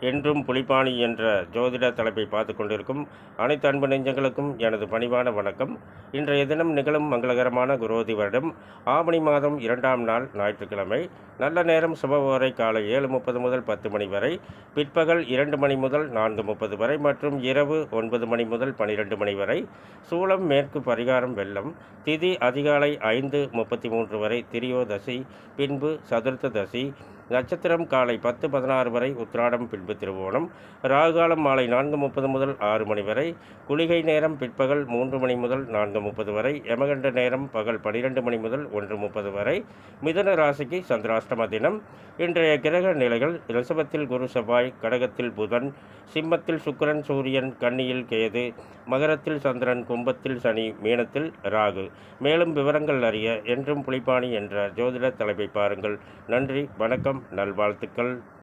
என்றும் புலிப்பாணி என்ற ஜோதிட தலைப்பை பார்த்து கொண்டிருக்கும் அனைத்து அன்பு நெஞ்சங்களுக்கும் எனது பணிவான வணக்கம். இன்றைய தினம் நிகழும் மங்களகரமான குரோதி வருடம் ஆவணி மாதம் 2ஆம் நாள் ஞாயிற்றுக்கிழமை. நல்ல நேரம் சுபவோரை காலை 7:30 முதல் 10 மணி வரை, பிற்பகல் 2 மணி முதல் 4:30 வரை மற்றும் இரவு 9 மணி முதல் 12 மணி வரை. சூலம் மேற்கு, பரிகாரம் வெள்ளம். திதி அதிகாலை 5:33 வரை திரியோதசி, பின்பு சதுர்த்ததசி. நட்சத்திரம் காலை 10:16 வரை உத்திராடம், பின்பு திருவோணம். ராகுகாலம் மாலை 4:30 முதல் 6 மணி வரை. குளிகை நேரம் பிற்பகல் 3 மணி முதல் 4:30 வரை. யமகண்ட நேரம் பகல் 12 மணி முதல் 1:30 வரை. மிதுன ராசிக்கு சந்திராஷ்டம தினம். இன்றைய கிரக நிலைகள்: ரிஷபத்தில் குரு செவ்வாய், கடகத்தில் புதன், சிம்மத்தில் சுக்கிரன் சூரியன், கன்னியில் கேது, மகரத்தில் சந்திரன், கும்பத்தில் சனி, மீனத்தில் ராகு. மேலும் விவரங்கள் அறிய என்றும் புலிப்பாணி என்ற ஜோதிட தலைப்பை பாருங்கள். நன்றி, வணக்கம், நல்வாழ்த்துக்கள்.